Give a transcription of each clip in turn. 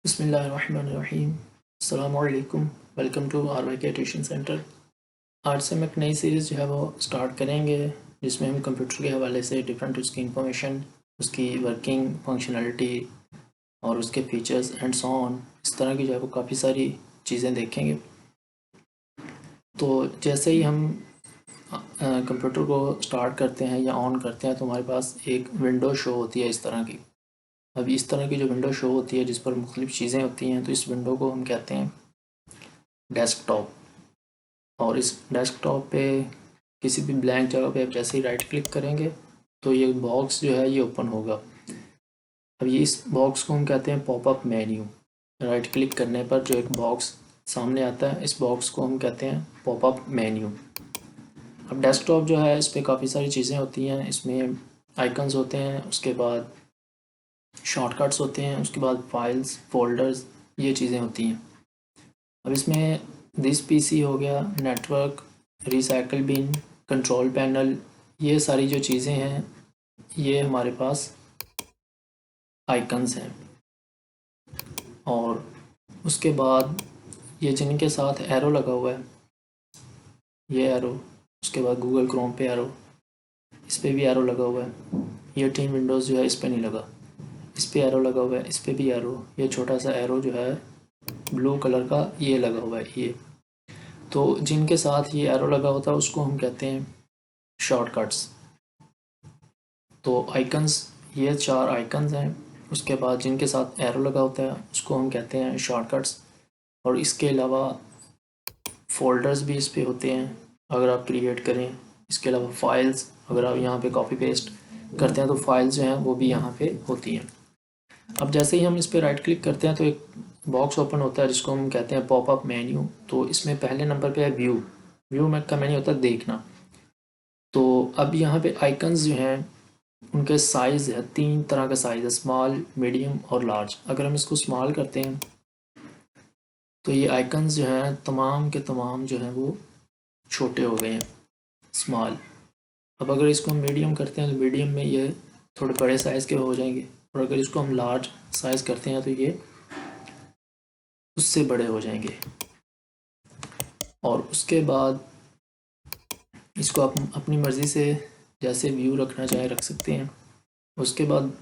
बिस्मिल्लाहिर्रहमानिर्रहीम। अस्सलामुअलैकुम। Welcome to RYK tuition centre. आज से हम एक नई सीरीज़ जो है वो स्टार्ट करेंगे, जिसमें हम कंप्यूटर के हवाले से डिफरेंट उसकी इंफॉर्मेशन, उसकी वर्किंग फंक्शनलिटी और उसके फीचर्स एंड सो ऑन, इस तरह की जो है वो काफ़ी सारी चीज़ें देखेंगे। तो जैसे ही हम कंप्यूटर को स्टार्ट करते हैं या ऑन करते हैं तो हमारे पास एक विंडो शो होती है इस तरह की। अब इस तरह की जो विंडो शो होती है जिस पर मुख्तलिफ़ चीज़ें होती हैं, तो इस विंडो को हम कहते हैं डेस्कटॉप। और इस डेस्कटॉप पे किसी भी ब्लैंक जगह पे आप जैसे ही राइट क्लिक करेंगे तो ये बॉक्स जो है ये ओपन होगा। अब ये इस बॉक्स को हम कहते हैं पॉपअप मेन्यू। राइट क्लिक करने पर जो एक बॉक्स सामने आता है, इस बॉक्स को हम कहते हैं पॉपअप मेन्यू। अब डेस्कटॉप जो है इस पर काफ़ी सारी चीज़ें होती हैं, इसमें आइकन्स होते हैं, उसके बाद शॉर्टकट्स होते हैं, उसके बाद फाइल्स, फोल्डर्स, ये चीज़ें होती हैं। अब इसमें दिस पीसी हो गया, network, recycle bin, control panel, ये सारी जो चीज़ें हैं ये हमारे पास आइकन्स हैं। और उसके बाद ये जिनके साथ एरो लगा हुआ है, ये एरो, उसके बाद गूगल क्रोम पे एरो, इस पर भी एरो लगा हुआ है। ये टीम विंडोज़ जो है इस पर नहीं लगा, इस पर एरो लगा हुआ है, इस पर भी एरो, ये छोटा सा एरो जो है ब्लू कलर का ये लगा हुआ है ये। तो जिनके साथ ये एरो लगा होता है उसको हम कहते हैं शॉर्टकट्स। तो आइकन्स, ये 4 आइकन्स हैं। उसके बाद जिनके साथ एरो लगा होता है उसको हम कहते हैं शॉर्टकट्स। और इसके अलावा फ़ोल्डर्स भी इस पे होते हैं अगर आप क्रिएट करें। इसके अलावा फ़ाइल्स, अगर आप यहाँ पे कॉपी पेस्ट करते हैं तो फाइल्स जो हैं वो भी यहाँ पे होती हैं। अब जैसे ही हम इस पर राइट क्लिक करते हैं तो एक बॉक्स ओपन होता है जिसको हम कहते हैं पॉपअप मेन्यू। तो इसमें पहले नंबर पे है व्यू। व्यू में का मेन्यू होता है देखना। तो अब यहाँ पे आइकन्स जो हैं उनके साइज़ है, 3 तरह का साइज़ है, स्मॉल, मीडियम और लार्ज। अगर हम इसको स्मॉल करते हैं तो ये आइकन्स जो हैं तमाम के तमाम जो हैं वो छोटे हो गए हैं, स्मॉल। अब अगर इसको हम मीडियम करते हैं तो मीडियम में ये थोड़े बड़े साइज़ के हो जाएंगे, और अगर इसको हम लार्ज साइज़ करते हैं तो ये उससे बड़े हो जाएंगे। और उसके बाद इसको आप अपनी मर्ज़ी से जैसे व्यू रखना चाहे रख सकते हैं। उसके बाद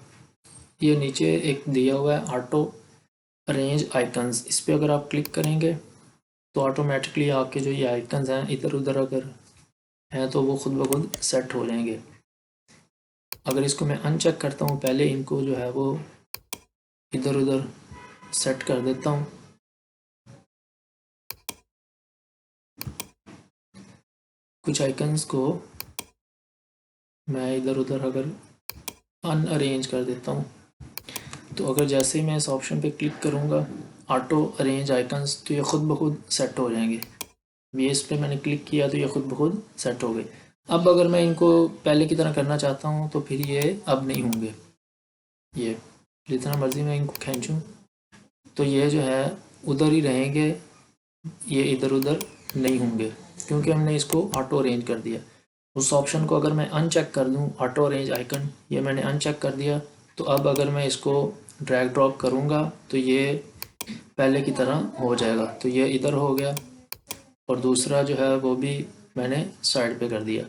ये नीचे एक दिया हुआ है ऑटो अरेंज आइकन्स, इस पर अगर आप क्लिक करेंगे तो ऑटोमेटिकली आपके जो ये आइकन्स हैं इधर उधर अगर हैं तो वो खुद ब खुद सेट हो जाएंगे। अगर इसको मैं अनचेक करता हूँ, पहले इनको जो है वो इधर उधर सेट कर देता हूँ। कुछ आइकन्स को मैं इधर उधर अगर अनअरेंज कर देता हूँ तो अगर जैसे ही मैं इस ऑप्शन पे क्लिक करूँगा ऑटो अरेंज आइकन्स, तो ये खुद ब खुद सेट हो जाएंगे। ये इस पर मैंने क्लिक किया तो ये खुद ब खुद सेट हो गए। अब अगर मैं इनको पहले की तरह करना चाहता हूँ तो फिर ये अब नहीं होंगे। ये जितना मर्ज़ी मैं इनको खींचूँ तो ये जो है उधर ही रहेंगे, ये इधर उधर नहीं होंगे क्योंकि हमने इसको ऑटो अरेंज कर दिया। उस ऑप्शन को अगर मैं अनचेक कर दूँ, ऑटो अरेंज आइकन, ये मैंने अनचेक कर दिया, तो अब अगर मैं इसको ड्रैग ड्रॉप करूँगा तो ये पहले की तरह हो जाएगा। तो ये इधर हो गया और दूसरा जो है वो भी मैंने साइड पे कर दिया।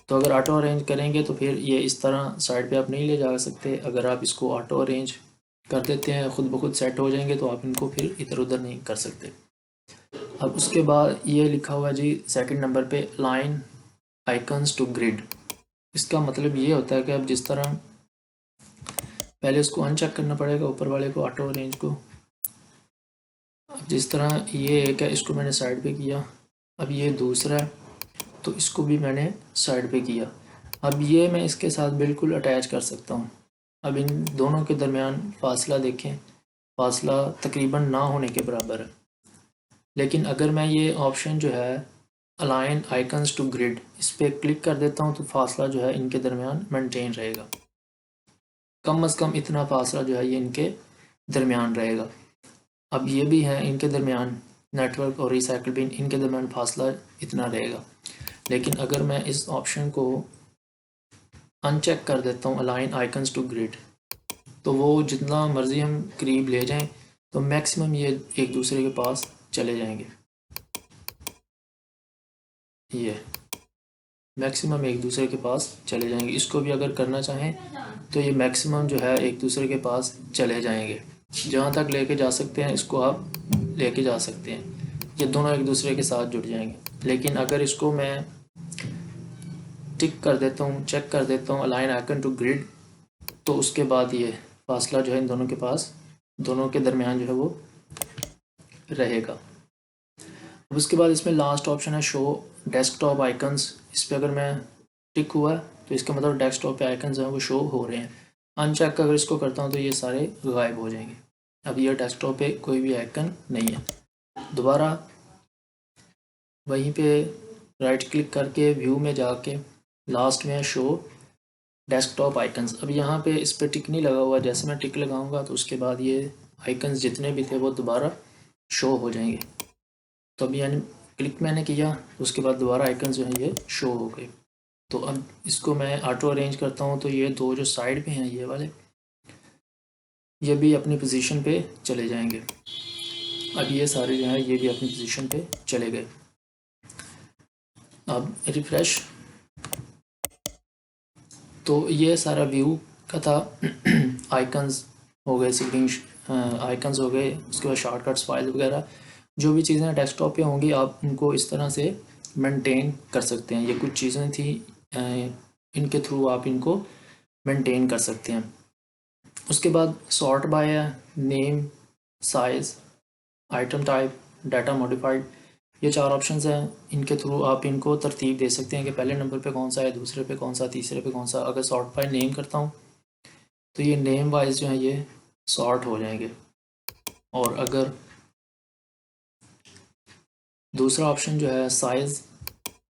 तो अगर ऑटो अरेंज करेंगे तो फिर ये इस तरह साइड पे आप नहीं ले जा सकते। अगर आप इसको ऑटो अरेंज कर देते हैं, खुद ब खुद सेट हो जाएंगे, तो आप इनको फिर इधर उधर नहीं कर सकते। अब उसके बाद ये लिखा हुआ है जी सेकंड नंबर पे लाइन आइकन्स टू ग्रिड। इसका मतलब ये होता है कि अब जिस तरह पहले उसको अनचेक करना पड़ेगा ऊपर वाले को, ऑटो अरेंज को। अब जिस तरह ये एक है, इसको मैंने साइड पे किया। अब ये दूसरा है तो इसको भी मैंने साइड पे किया। अब ये मैं इसके साथ बिल्कुल अटैच कर सकता हूँ। अब इन दोनों के दरमियान फासला देखें, फासला तकरीबन ना होने के बराबर है। लेकिन अगर मैं ये ऑप्शन जो है अलाइन आइकन्स टू ग्रिड, इस पर क्लिक कर देता हूँ तो फासला जो है इनके दरमियान मेंटेन रहेगा। कम अज़ कम इतना फासला जो है ये इनके दरमियान रहेगा। अब ये भी है इनके दरमियान, नेटवर्क और रिसाइकल बिन, इनके दरमियान फासला इतना रहेगा। लेकिन अगर मैं इस ऑप्शन को अनचेक कर देता हूँ अलाइन आइकन्स टू ग्रिड, तो वो जितना मर्ज़ी हम करीब ले जाएं तो मैक्सिमम ये एक दूसरे के पास चले जाएंगे। ये मैक्सिमम एक दूसरे के पास चले जाएंगे। इसको भी अगर करना चाहें तो ये मैक्सिमम जो है एक दूसरे के पास चले जाएंगे। जहाँ तक लेके जा सकते हैं इसको आप लेके जा सकते हैं, ये दोनों एक दूसरे के साथ जुड़ जाएंगे। लेकिन अगर इसको मैं टिक कर देता हूँ, चेक कर देता हूँ अलाइन आइकन टू ग्रिड, तो उसके बाद ये फासला जो है इन दोनों के पास, दोनों के दरमियान जो है वो रहेगा। अब उसके बाद इसमें लास्ट ऑप्शन है शो डेस्कटॉप आइकन्स। इस पर अगर मैं टिक हुआ तो इसका मतलब डेस्कटॉप पे आइकन्स हैं वो शो हो रहे हैं। अनचेक अगर इसको करता हूँ तो ये सारे गायब हो जाएंगे। अब ये डेस्कटॉप पे कोई भी आइकन नहीं है। दोबारा वहीं पे राइट क्लिक करके व्यू में जाके लास्ट में शो डेस्कटॉप आइकन्स। अब यहाँ पे इस पर टिक नहीं लगा हुआ, जैसे मैं टिक लगाऊंगा तो उसके बाद ये आइकन्स जितने भी थे वो दोबारा शो हो जाएंगे। तो अब यानी क्लिक मैंने किया तो उसके बाद दोबारा आइकन्स जो हैं ये शो हो गए। तो अब इसको मैं ऑटो अरेंज करता हूँ तो ये दो जो साइड पे हैं ये वाले, ये भी अपनी पोजीशन पे चले जाएंगे। अब ये सारे जो हैं ये भी अपनी पोजीशन पे चले गए। अब रिफ्रेश, तो ये सारा व्यू का था। आइकन्स हो गए, सीटिंग आइकन्स हो गए, उसके बाद शॉर्टकट्स, फाइल वगैरह जो भी चीज़ें डेस्कटॉप पे होंगी आप उनको इस तरह से मेंटेन कर सकते हैं। ये कुछ चीज़ें थी, इनके थ्रू आप इनको मेंटेन कर सकते हैं। उसके बाद सॉर्ट बाय है, name, size, item type, data modified, ये चार ऑप्शंस हैं। इनके थ्रू आप इनको तरतीब दे सकते हैं कि पहले नंबर पे कौन सा है, दूसरे पे कौन सा, तीसरे पे कौन सा। अगर सॉर्ट बाय नेम करता हूँ तो ये नेम वाइज जो है ये सॉर्ट हो जाएंगे। और अगर दूसरा ऑप्शन जो है साइज़,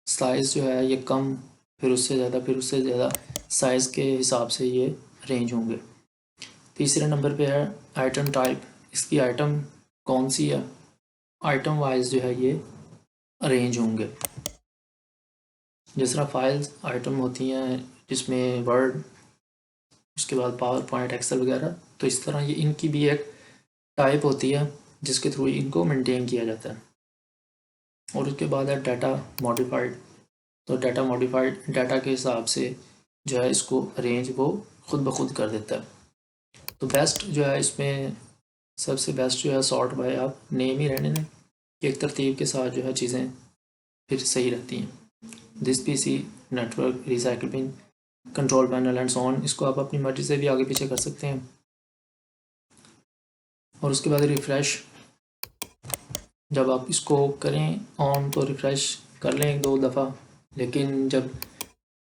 साइज़ जो है ये कम, फिर उससे ज़्यादा, फिर उससे ज़्यादा, साइज़ के हिसाब से ये अरेंज होंगे। तीसरे नंबर पे है आइटम टाइप, इसकी आइटम कौन सी है, आइटम वाइज जो है ये अरेंज होंगे। जिस तरह फाइल्स आइटम होती हैं जिसमें वर्ड, उसके बाद पावर पॉइंट, एक्सेल वगैरह, तो इस तरह ये इनकी भी एक टाइप होती है जिसके थ्रू इनको मेंटेन किया जाता है। और उसके बाद है डाटा मॉडिफाइड, तो डाटा मॉडिफाइड डाटा के हिसाब से जो है इसको अरेंज वो खुद ब खुद कर देता है। तो बेस्ट जो है इसमें सबसे बेस्ट जो है सॉर्ट बाय आप नेम ही रहने दें, एक तरतीब के साथ जो है चीज़ें फिर सही रहती हैं। This PC, network, recycle pin, control panel and so on, इसको आप अपनी मर्जी से भी आगे पीछे कर सकते हैं। और उसके बाद रिफ़्रेश, जब आप इसको करें ऑन तो रिफ़्रेश कर लें एक दो दफ़ा, लेकिन जब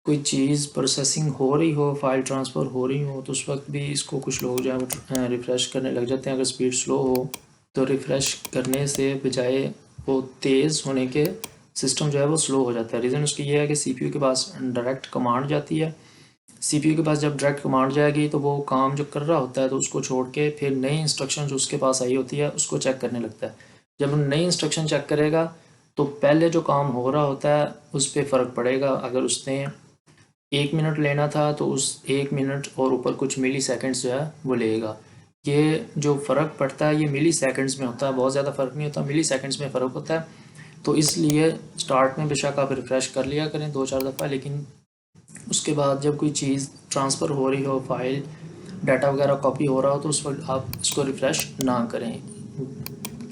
कोई चीज़ प्रोसेसिंग हो रही हो, फाइल ट्रांसफ़र हो रही हो, तो उस वक्त भी इसको कुछ लोग जो है रिफ़्रेश करने लग जाते हैं। अगर स्पीड स्लो हो तो रिफ़्रेश करने से बजाय वो तेज़ होने के सिस्टम जो है वो स्लो हो जाता है। रीज़न उसकी ये है कि सीपीयू के पास डायरेक्ट कमांड जाती है। सीपीयू के पास जब डायरेक्ट कमांड जाएगी तो वो काम जो कर रहा होता है तो उसको छोड़ के फिर नई इंस्ट्रक्शन जो उसके पास आई होती है उसको चेक करने लगता है। जब वो नई इंस्ट्रक्शन चेक करेगा तो पहले जो काम हो रहा होता है उस पर फ़र्क पड़ेगा। अगर उसने 1 मिनट लेना था तो उस 1 मिनट और ऊपर कुछ मिली सेकेंड्स जो है वो लेगा। ये जो फ़र्क पड़ता है ये मिली सेकेंड्स में होता है, बहुत ज़्यादा फ़र्क नहीं होता, मिली सेकेंड्स में फ़र्क होता है। तो इसलिए स्टार्ट में बेशक आप रिफ़्रेश कर लिया करें 2-4 दफ़ा, लेकिन उसके बाद जब कोई चीज़ ट्रांसफ़र हो रही हो, फाइल डाटा वगैरह कॉपी हो रहा हो, तो उस वक्त आप इसको रिफ़्रेश ना करें,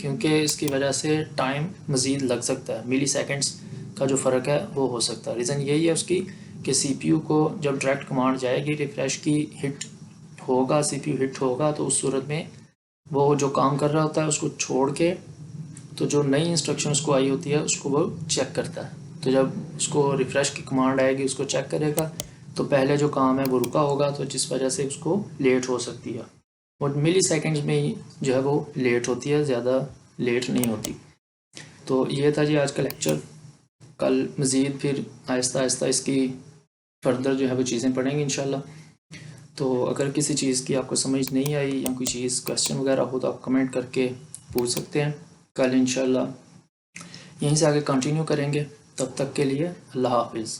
क्योंकि इसकी वजह से टाइम मज़ीद लग सकता है। मिली सेकेंड्स का जो फ़र्क है वो हो सकता है। रीज़न यही है उसकी कि सीपीयू को जब डायरेक्ट कमांड जाएगी रिफ़्रेश की, हिट होगा, सीपीयू हिट होगा, तो उस सूरत में वो जो काम कर रहा होता है उसको छोड़ के तो जो नई इंस्ट्रक्शन उसको आई होती है उसको वो चेक करता है। तो जब उसको रिफ़्रेश की कमांड आएगी उसको चेक करेगा तो पहले जो काम है वो रुका होगा, तो जिस वजह से उसको लेट हो सकती है। और मिली सेकेंड्स में ही जो है वो लेट होती है, ज़्यादा लेट नहीं होती। तो ये था जी आज का लेक्चर। कल मज़ीद फिर आहिस्ता आहिस्ता इसकी फर्दर जो है वो चीज़ें पढ़ेंगे इंशाल्लाह। तो अगर किसी चीज़ की आपको समझ नहीं आई या कोई चीज़ क्वेश्चन वगैरह हो तो आप कमेंट करके पूछ सकते हैं। कल इंशाल्लाह यहीं से आगे कंटिन्यू करेंगे। तब तक के लिए अल्लाह हाफिज़।